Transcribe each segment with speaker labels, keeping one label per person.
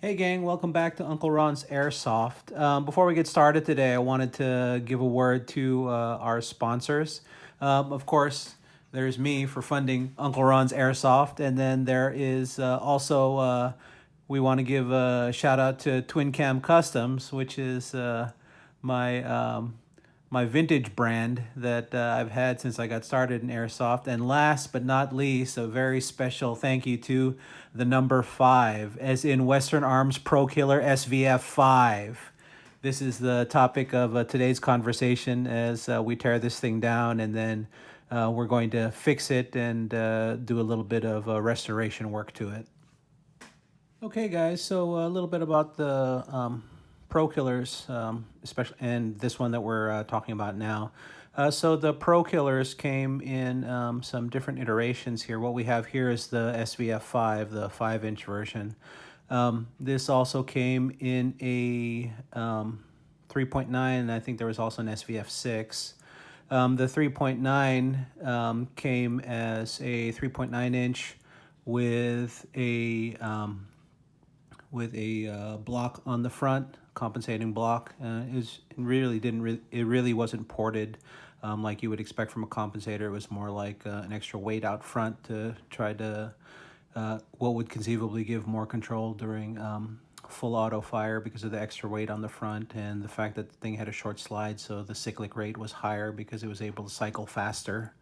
Speaker 1: Hey gang, welcome back to Uncle Ron's Airsoft. Before we get started today, I wanted to give a word to our sponsors. Of course, there's me for funding Uncle Ron's Airsoft, and then there is we want to give a shout out to Twin Cam Customs, which is my my vintage brand that I've had since I got started in airsoft. And last but not least, a very special thank you to the number 5, as in Western Arms Prokiller SVF 5. This is the topic of today's conversation as we tear this thing down, and then we're going to fix it and do a little bit of restoration work to it. Okay, guys, so a little bit about the Prokillers, especially, and this one that we're talking about now. So the Prokillers came in some different iterations here. What we have here is the SVF5, the 5-inch version. This also came in a 3.9, and I think there was also an SVF6. The 3.9 came as a 3.9 inch with a block on the front, compensating block. It really wasn't ported like you would expect from a compensator. It was more like an extra weight out front to try to what would conceivably give more control during full auto fire because of the extra weight on the front and the fact that the thing had a short slide, so the cyclic rate was higher because it was able to cycle faster.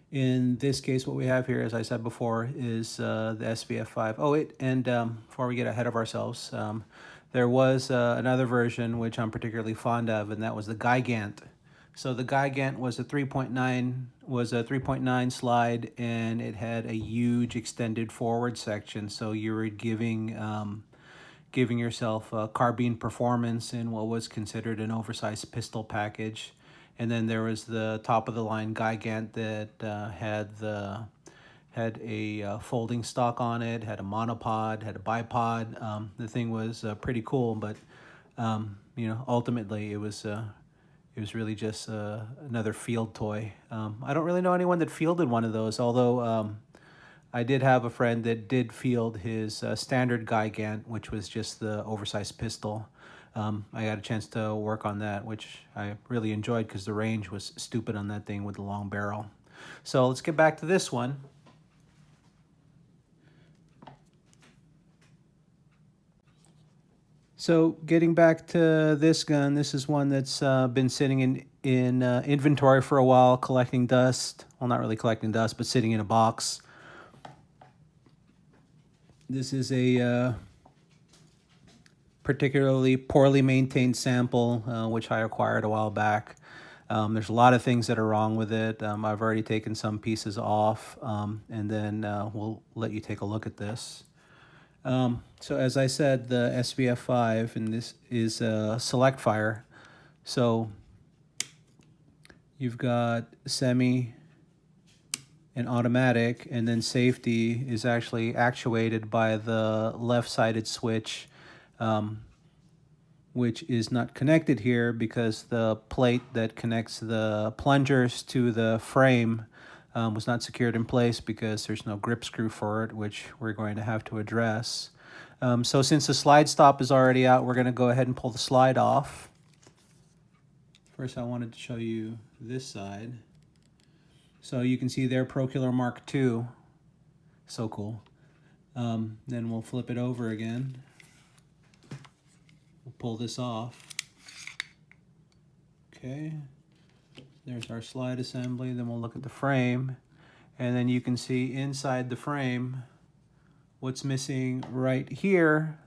Speaker 1: In this case, what we have here, as I said before, is the SVF5. Before we get ahead of ourselves, there was another version which I'm particularly fond of, and that was the Gigant. So the Gigant was a 3.9 slide, and it had a huge extended forward section. So you were giving yourself carbine performance in what was considered an oversized pistol package. And then there was the top of the line Gigant that had a folding stock on it, had a monopod, had a bipod. The thing was pretty cool, but ultimately it was really just another field toy. I don't really know anyone that fielded one of those, although I did have a friend that did field his standard Gigant, which was just the oversized pistol. I got a chance to work on that, which I really enjoyed because the range was stupid on that thing with the long barrel. So let's get back to this one. So getting back to this gun, this is one that's been sitting in inventory for a while, collecting dust. Well, not really collecting dust, but sitting in a box. This is a particularly poorly maintained sample, which I acquired a while back. There's a lot of things that are wrong with it. I've already taken some pieces off, and then we'll let you take a look at this. So as I said, the SVF5, and this is a select fire. So you've got semi and automatic, and then safety is actually actuated by the left-sided switch, which is not connected here because the plate that connects the plungers to the frame was not secured in place because there's no grip screw for it, which we're going to have to address. So since the slide stop is already out, we're going to go ahead and pull the slide off. First, I wanted to show you this side. So you can see there, Prokiller Mark II. So cool. Then we'll flip it over again. We'll pull this off. Okay. There's our slide assembly. Then we'll look at the frame. And then you can see inside the frame, what's missing right here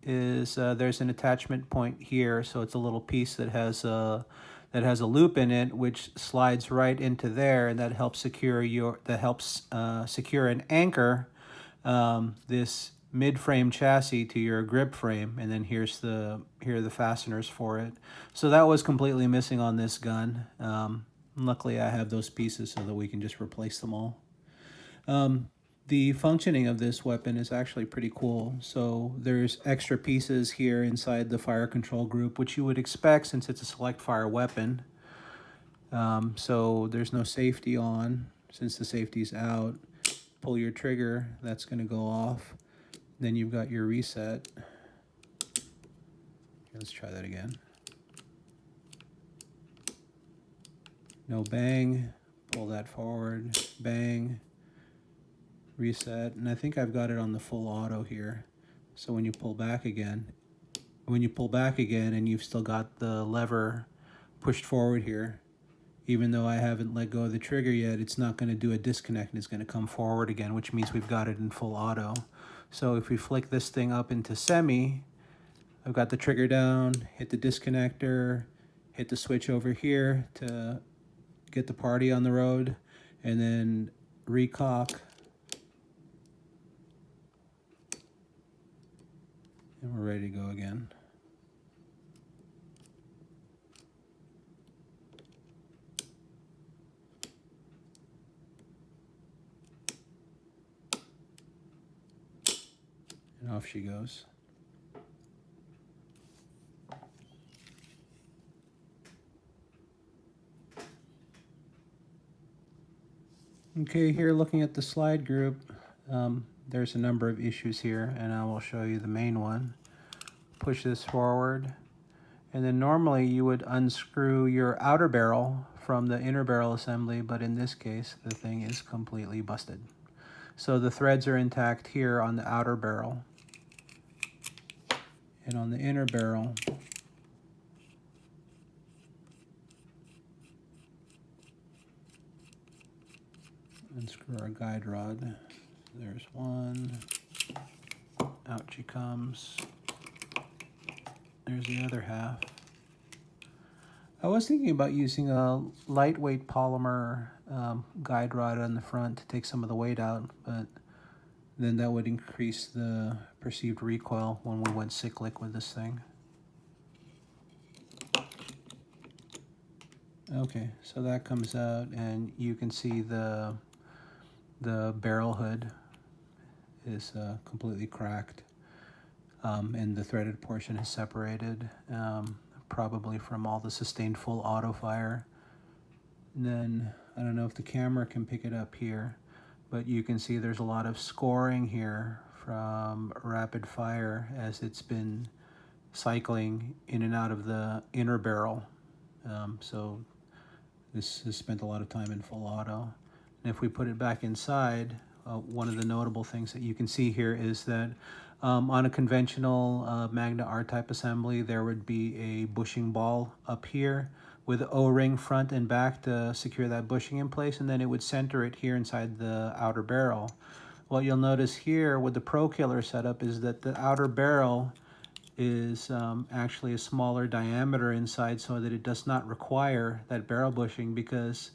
Speaker 1: is there's an attachment point here. So it's a little piece that has a loop in it, which slides right into there, and that helps secure and anchor this mid-frame chassis to your grip frame. And then here are the fasteners for it. So that was completely missing on this gun. Luckily, I have those pieces so that we can just replace them all. The functioning of this weapon is actually pretty cool. So there's extra pieces here inside the fire control group, which you would expect since it's a select fire weapon. So there's no safety on. Since the safety's out, pull your trigger, that's going to go off. Then you've got your reset. Let's try that again. No bang, pull that forward, bang, reset, and I think I've got it on the full auto here. So when you pull back again, and you've still got the lever pushed forward here, even though I haven't let go of the trigger yet, it's not going to do a disconnect and it's going to come forward again, which means we've got it in full auto. So if we flick this thing up into semi, I've got the trigger down, hit the disconnector, hit the switch over here to get the party on the road, and then recock, and we're ready to go again. And off she goes. Okay, here looking at the slide group, there's a number of issues here, and I will show you the main one. Push this forward, and then normally you would unscrew your outer barrel from the inner barrel assembly, but in this case the thing is completely busted. So the threads are intact here on the outer barrel, and on the inner barrel unscrew our guide rod. There's one, out she comes. There's the other half. I was thinking about using a lightweight polymer guide rod on the front to take some of the weight out, but then that would increase the perceived recoil when we went cyclic with this thing. Okay, so that comes out, and you can see the barrel hood is completely cracked, and the threaded portion is separated, probably from all the sustained full auto fire. And then I don't know if the camera can pick it up here, but you can see there's a lot of scoring here from rapid fire as it's been cycling in and out of the inner barrel. So this has spent a lot of time in full auto. And if we put it back inside, one of the notable things that you can see here is that on a conventional Magna R-type assembly, there would be a bushing ball up here with an O-ring front and back to secure that bushing in place, and then it would center it here inside the outer barrel. What you'll notice here with the Prokiller setup is that the outer barrel is actually a smaller diameter inside, so that it does not require that barrel bushing, because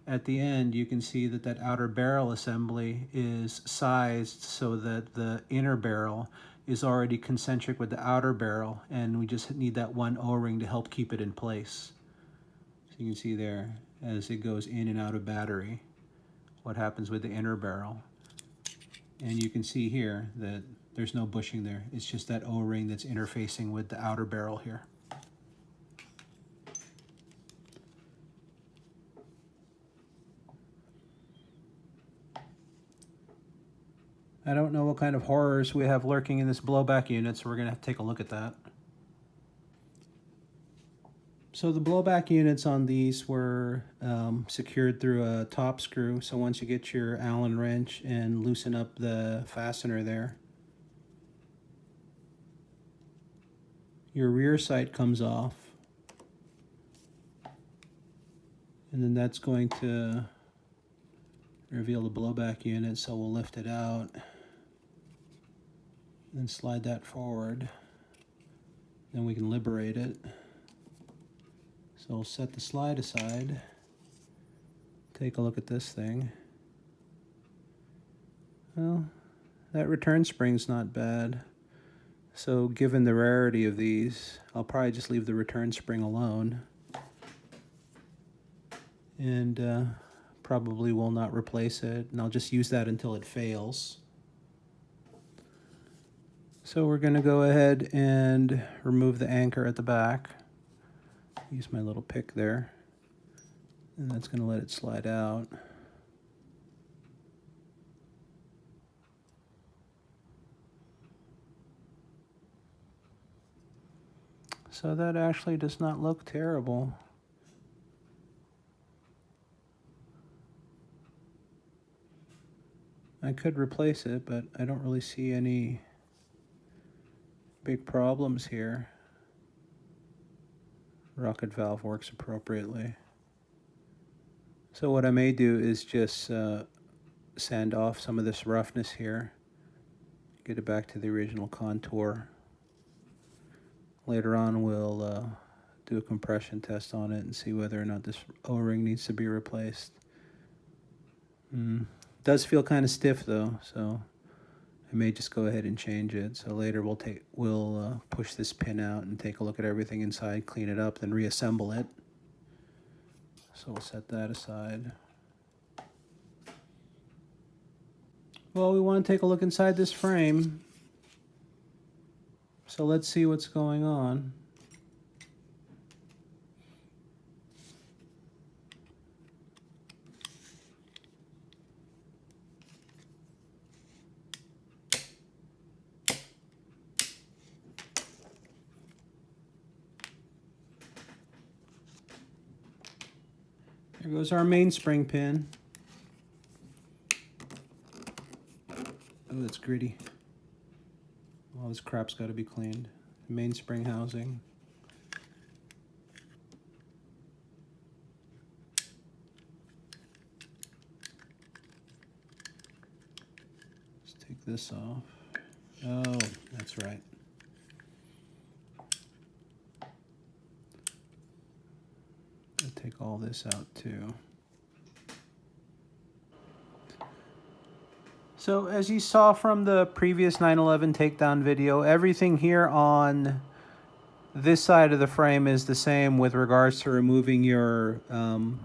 Speaker 1: at the end you can see that that outer barrel assembly is sized so that the inner barrel is already concentric with the outer barrel, and we just need that one O-ring to help keep it in place. So you can see there, as it goes in and out of battery, what happens with the inner barrel. And you can see here that there's no bushing there. It's just that O-ring that's interfacing with the outer barrel here. I don't know what kind of horrors we have lurking in this blowback unit, so we're going to have to take a look at that. So the blowback units on these were secured through a top screw. So once you get your Allen wrench and loosen up the fastener there, your rear sight comes off. And then that's going to reveal the blowback unit, so we'll lift it out and slide that forward. Then we can liberate it. So we'll set the slide aside, take a look at this thing. Well, that return spring's not bad. So given the rarity of these, I'll probably just leave the return spring alone, and probably will not replace it, and I'll just use that until it fails. So we're going to go ahead and remove the anchor at the back. Use my little pick there, and that's going to let it slide out. So that actually does not look terrible. I could replace it, but I don't really see any big problems here. Rocket valve works appropriately. So what I may do is just sand off some of this roughness here, get it back to the original contour. Later on we'll do a compression test on it and see whether or not this O-ring needs to be replaced. Does feel kind of stiff though, so I may just go ahead and change it. So later we'll push this pin out and take a look at everything inside, clean it up, then reassemble it. So we'll set that aside. Well, we want to take a look inside this frame. So let's see what's going on. There goes our mainspring pin. Oh, that's gritty. All this crap's got to be cleaned. Mainspring housing. Let's take this off. Oh, that's right. I'll take all this out too. So as you saw from the previous 911 takedown video, everything here on this side of the frame is the same with regards to removing your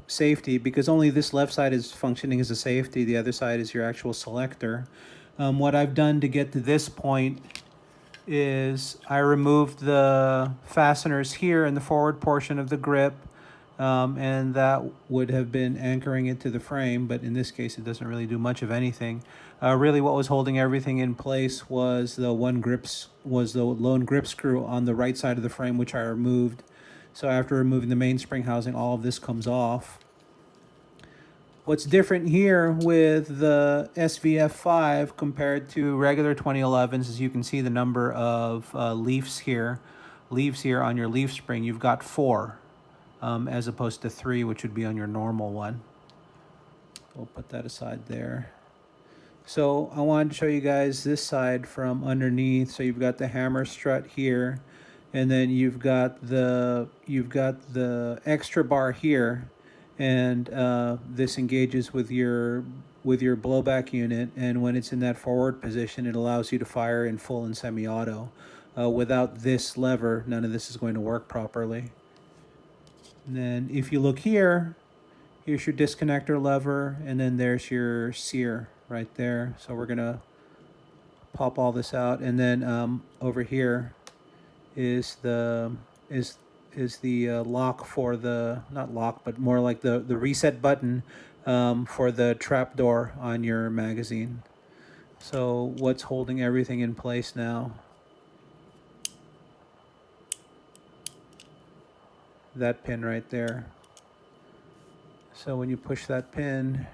Speaker 1: safety, because only this left side is functioning as a safety. The other side is your actual selector. What I've done to get to this point is I removed the fasteners here in the forward portion of the grip, and that would have been anchoring it to the frame, but in this case it doesn't really do much of anything. Really what was holding everything in place was the lone grip screw on the right side of the frame, which I removed. So after removing the mainspring housing, all of this comes off. What's different here with the SVF5 compared to regular 2011s is you can see the number of leaves here on your leaf spring. You've got 4 as opposed to 3, which would be on your normal one. We'll put that aside there. So I wanted to show you guys this side from underneath. So you've got the hammer strut here, and then you've got the extra bar here, and this engages with your blowback unit, and when it's in that forward position, it allows you to fire in full and semi-auto. Without this lever, none of this is going to work properly. And then if you look here, here's your disconnector lever, and then there's your sear right there. So we're gonna pop all this out, and then over here is the lock for the, not lock, but more like the reset button for the trap door on your magazine. So what's holding everything in place now? That pin right there. So when you push that pin,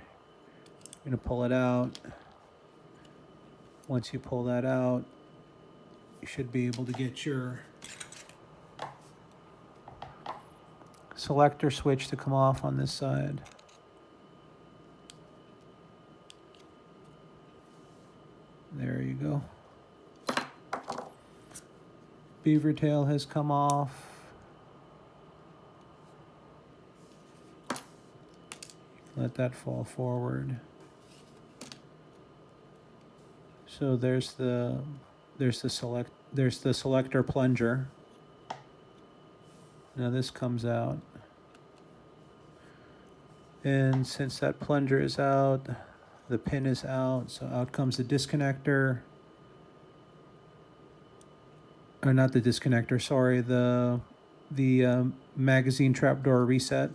Speaker 1: you're going to pull it out. Once you pull that out, you should be able to get your selector switch to come off on this side. There you go. Beaver tail has come off. Let that fall forward. So there's the selector plunger. Now this comes out. And since that plunger is out, the pin is out, so out comes the disconnector. Or not the disconnector, sorry, the magazine trapdoor reset.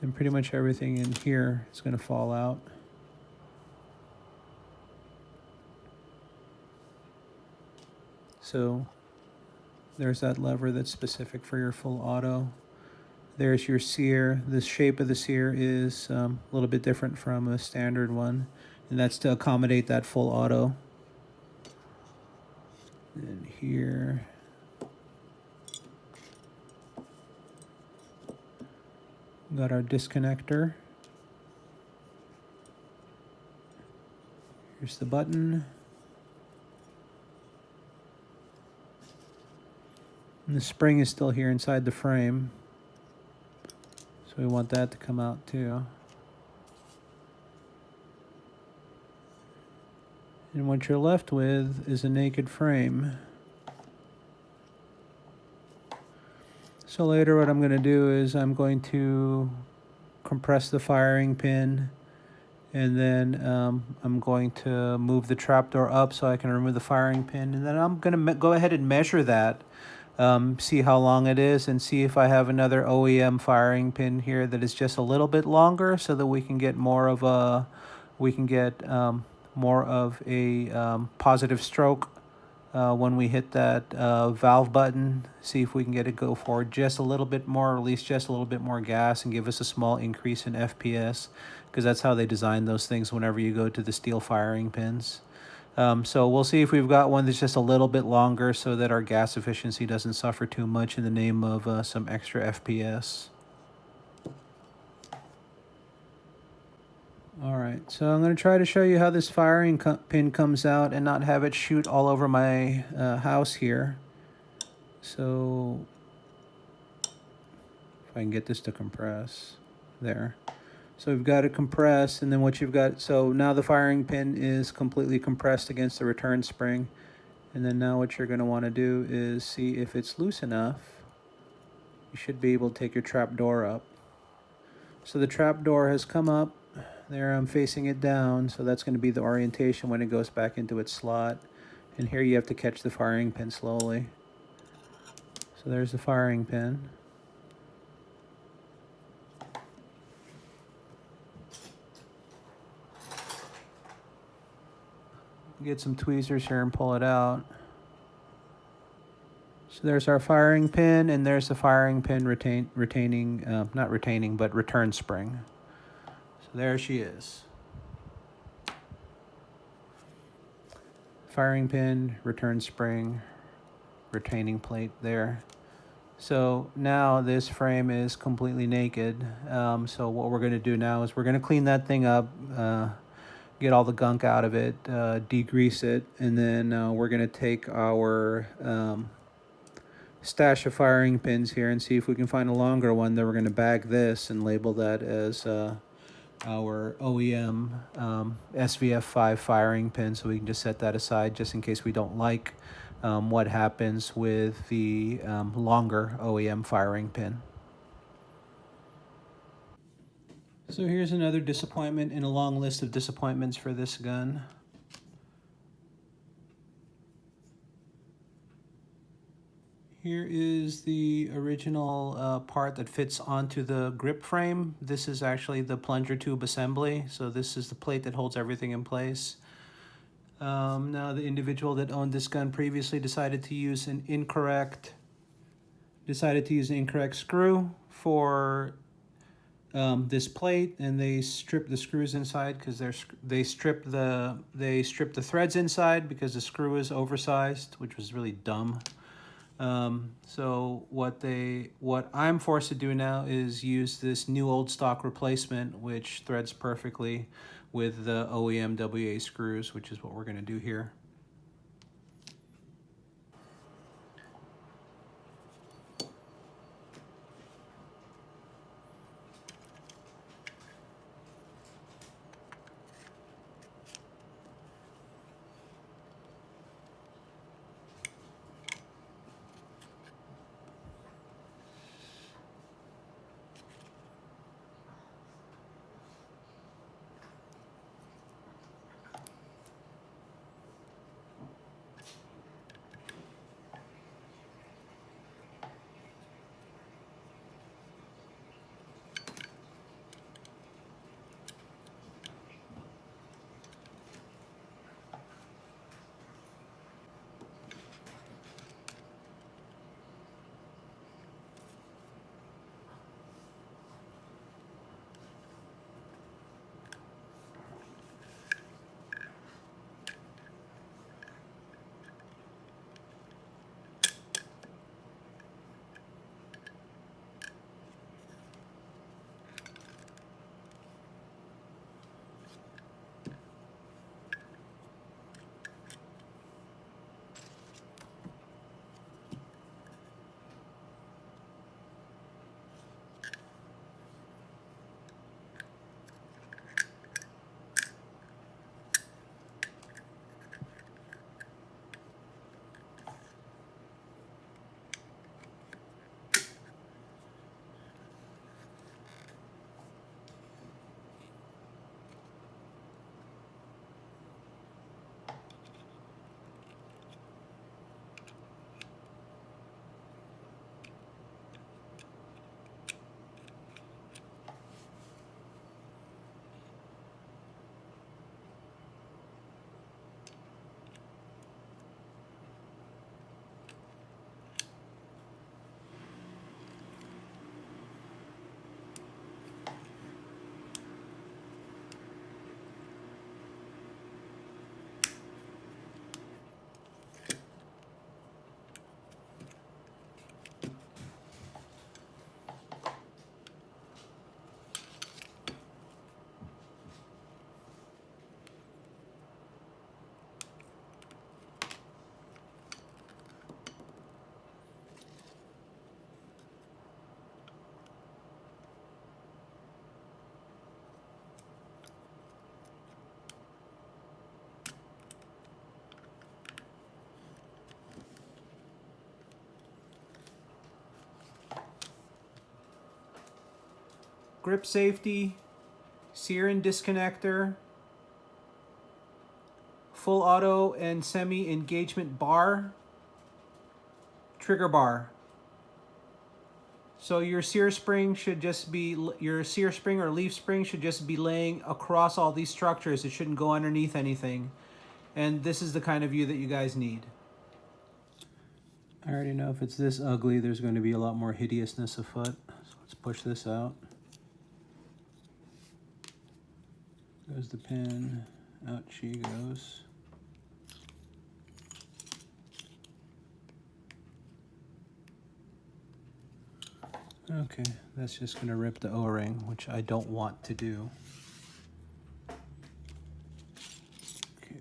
Speaker 1: And pretty much everything in here is going to fall out. So there's that lever that's specific for your full auto. There's your sear. The shape of the sear is a little bit different from a standard one, and that's to accommodate that full auto. And here, got our disconnector. Here's the button. And the spring is still here inside the frame, so we want that to come out too. And what you're left with is a naked frame. So later what I'm going to do is I'm going to compress the firing pin, and then I'm going to move the trapdoor up so I can remove the firing pin, and then I'm going to go ahead and measure that, see how long it is, and see if I have another OEM firing pin here that is just a little bit longer, so that we can get more of a positive stroke when we hit that valve button. See if we can get it go forward just a little bit more, release just a little bit more gas, and give us a small increase in FPS, because that's how they design those things whenever you go to the steel firing pins. So we'll see if we've got one that's just a little bit longer so that our gas efficiency doesn't suffer too much in the name of some extra FPS. All right, so I'm going to try to show you how this firing pin comes out and not have it shoot all over my house here. So if I can get this to compress, there. So we've got it compressed, and then what you've got, so now the firing pin is completely compressed against the return spring. And then now what you're going to want to do is see if it's loose enough. You should be able to take your trap door up. So the trap door has come up. There, I'm facing it down, so that's going to be the orientation when it goes back into its slot. And here you have to catch the firing pin slowly. So there's the firing pin. Get some tweezers here and pull it out. So there's our firing pin, and there's the firing pin not retaining, but return spring. So there she is. Firing pin, return spring, retaining plate there. So now this frame is completely naked. So what we're going to do now is we're going to clean that thing up, get all the gunk out of it, degrease it, and then we're going to take our stash of firing pins here and see if we can find a longer one. Then we're going to bag this and label that as our OEM SVF5 firing pin, so we can just set that aside just in case we don't like what happens with the longer OEM firing pin. So here's another disappointment in a long list of disappointments for this gun. Here is the original part that fits onto the grip frame. This is actually the plunger tube assembly, so this is the plate that holds everything in place. Now the individual that owned this gun previously decided to use an incorrect screw for this plate, and they stripped the screws inside because they stripped the threads inside because the screw is oversized, which was really dumb. So what I'm forced to do now is use this new old stock replacement, which threads perfectly with the OEM WA screws, which is what we're going to do here. grip safety, sear and disconnector, full auto and semi engagement bar, trigger bar. So your sear spring should just be, your sear spring or leaf spring should just be laying across all these structures. It shouldn't go underneath anything. And this is the kind of view that you guys need. I already know if it's this ugly, there's going to be a lot more hideousness afoot. So let's push this out. Goes the pin, out she goes. Okay, that's just going to rip the O-ring, which I don't want to do. Okay.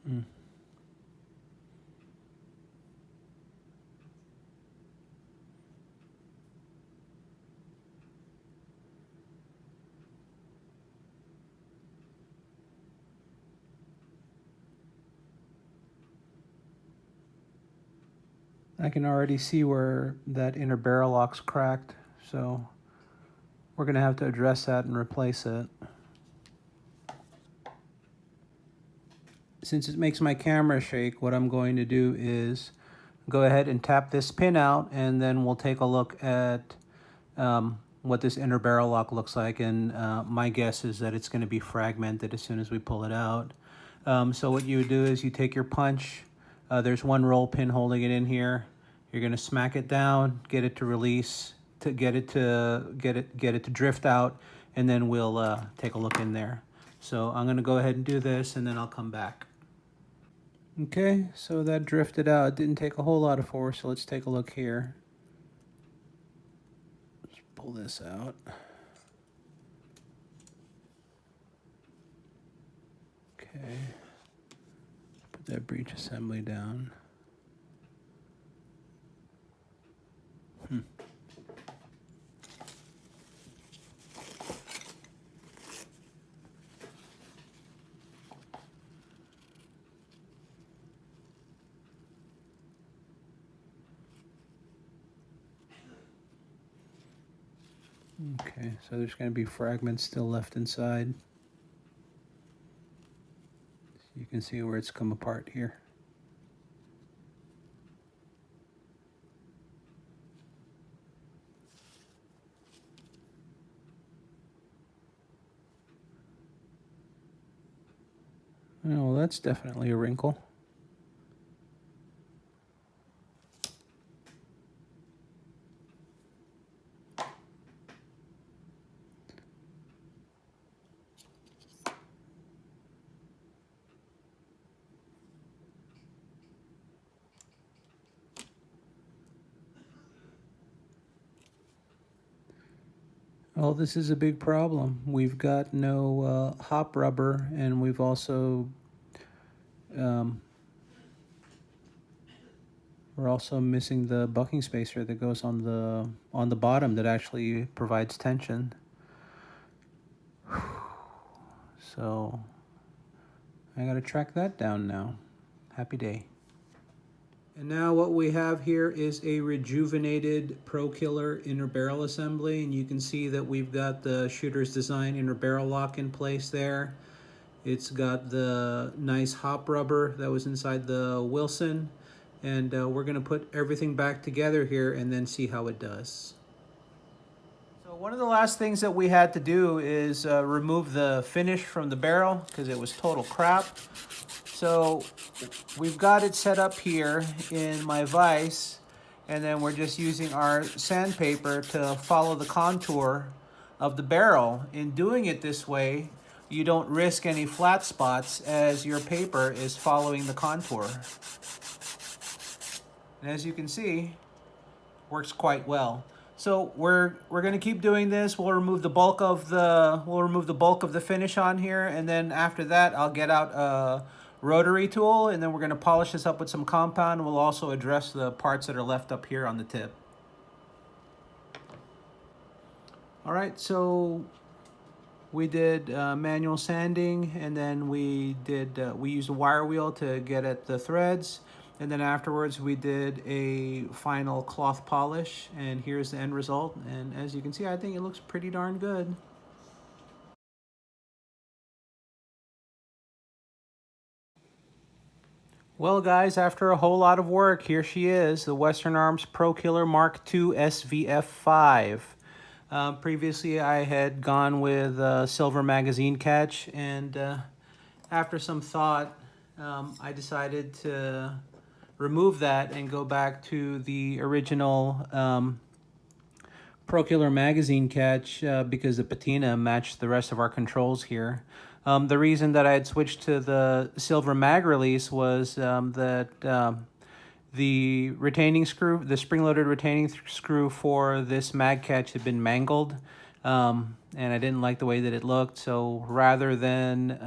Speaker 1: Mm. I can already see where that inner barrel lock's cracked, so we're going to have to address that and replace it. Since it makes my camera shake, what I'm going to do is go ahead and tap this pin out, and then we'll take a look at what this inner barrel lock looks like. And my guess is that it's going to be fragmented as soon as we pull it out. So what you would do is you take your punch. There's one roll pin holding it in here. You're going to smack it down, get it to release, to get it to drift out, and then we'll take a look in there. So I'm going to go ahead and do this, and then I'll come back. Okay, so that drifted out. It didn't take a whole lot of force, so let's take a look here. Let's pull this out. Okay, put that breech assembly down. Okay, so there's going to be fragments still left inside. You can see where it's come apart here. Oh, well, that's definitely a wrinkle. Well, this is a big problem. We've got no hop rubber, and we've also we're also missing the bucking spacer that goes on the bottom that actually provides tension. So I gotta track that down now. Happy day. And now what we have here is a rejuvenated Prokiller inner barrel assembly, and you can see that we've got the shooter's design inner barrel lock in place there. It's got the nice hop rubber that was inside the Wilson. And we're going to put everything back together here and then see how it does. So one of the last things that we had to do is remove the finish from the barrel because it was total crap. So we've got it set up here in my vise, and then we're just using our sandpaper to follow the contour of the barrel. In doing it this way, you don't risk any flat spots as your paper is following the contour. And as you can see, works quite well. So we're going to keep doing this. We'll remove the bulk of the finish on here, and then after that I'll get out a rotary tool, and then we're going to polish this up with some compound. We'll also address the parts that are left up here on the tip. All right, so we did manual sanding, and then we used a wire wheel to get at the threads. And then afterwards, we did a final cloth polish, and here's the end result. And as you can see, I think it looks pretty darn good. Well, guys, after a whole lot of work, here she is, the Western Arms Prokiller Mark II SVF5. Previously, I had gone with silver magazine catch, and after some thought, I decided to remove that and go back to the original Prokiller magazine catch because the patina matched the rest of our controls here. The reason that I had switched to the silver mag release was that the retaining screw, the spring-loaded retaining screw for this mag catch had been mangled, and I didn't like the way that it looked. So rather than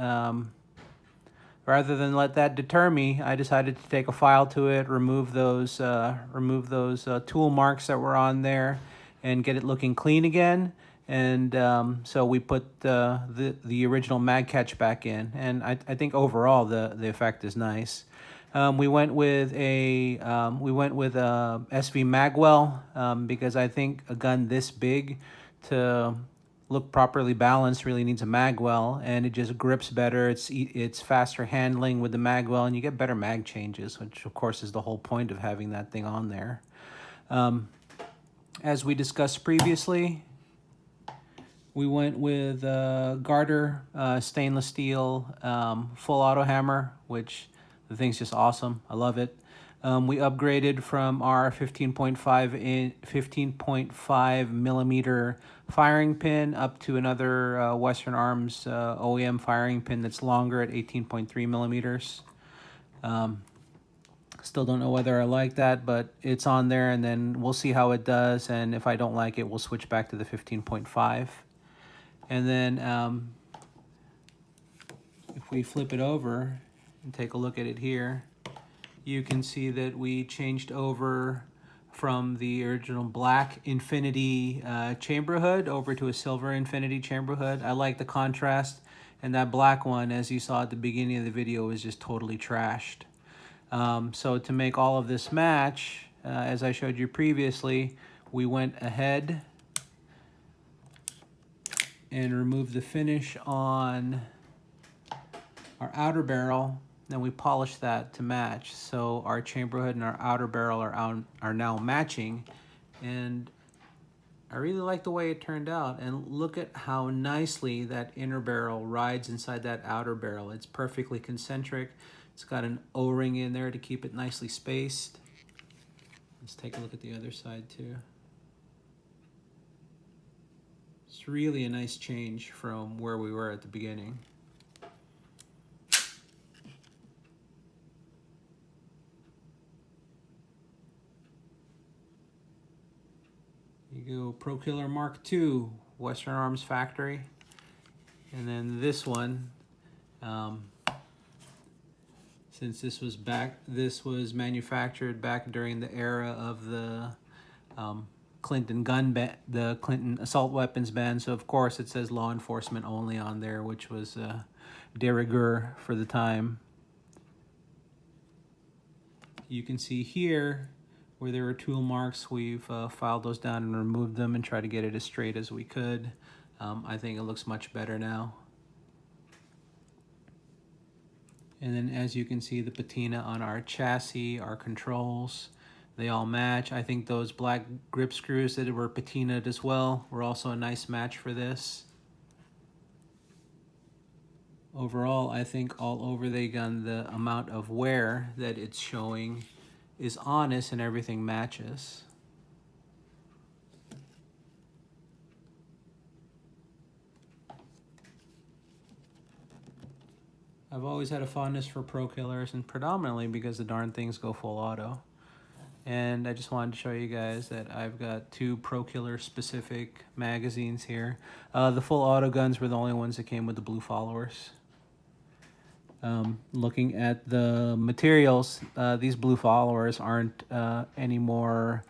Speaker 1: let that deter me, I decided to take a file to it, remove those tool marks that were on there, and get it looking clean again. And so we put the original mag catch back in, and I think overall the effect is nice. We went with a SV Magwell because I think a gun this big to look properly balanced really needs a magwell, and it just grips better. It's faster handling with the magwell, and you get better mag changes, which of course is the whole point of having that thing on there. As we discussed previously, we went with Garter stainless steel full auto hammer, which the thing's just awesome. I love it. We upgraded from our 15.5 millimeter firing pin up to another Western Arms OEM firing pin that's longer at 18.3 millimeters. Still don't know whether I like that, but it's on there, and then we'll see how it does, and if I don't like it, we'll switch back to the 15.5. And then if we flip it over and take a look at it here, you can see that we changed over from the original black Infinity chamber hood over to a silver Infinity chamber hood. I like the contrast, and that black one, as you saw at the beginning of the video, is just totally trashed. So to make all of this match, as I showed you previously, we went ahead and removed the finish on our outer barrel. Then we polished that to match. So our chamber hood and our outer barrel are now matching. And I really like the way it turned out. And look at how nicely that inner barrel rides inside that outer barrel. It's perfectly concentric. It's got an O-ring in there to keep it nicely spaced. Let's take a look at the other side too. It's really a nice change from where we were at the beginning. You go Prokiller Mark II, Western Arms Factory. And then this one, since this was manufactured back during the era of the Clinton the Clinton assault weapons ban. So of course it says law enforcement only on there, which was de rigueur for the time. You can see here where there are tool marks, we've filed those down and removed them and tried to get it as straight as we could. I think it looks much better now. And then as you can see, the patina on our chassis, our controls, they all match. I think those black grip screws that were patinaed as well were also a nice match for this. Overall, I think all over the gun, the amount of wear that it's showing is honest and everything matches. I've always had a fondness for Prokillers, and predominantly because the darn things go full auto. And I just wanted to show you guys that I've got two Prokiller specific magazines here. The full auto guns were the only ones that came with the blue followers. Looking at the materials, these blue followers aren't any more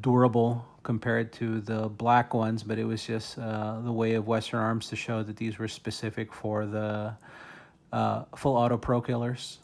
Speaker 1: durable compared to the black ones, but it was just the way of Western Arms to show that these were specific for the full auto Prokillers.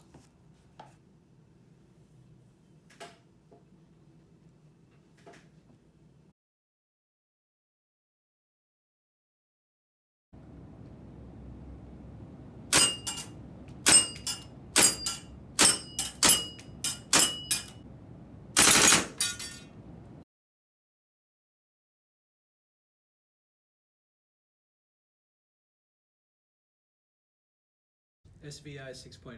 Speaker 1: SVI 6.0.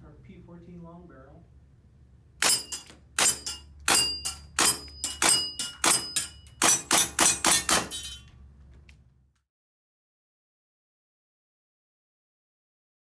Speaker 1: Our P14 long barrel.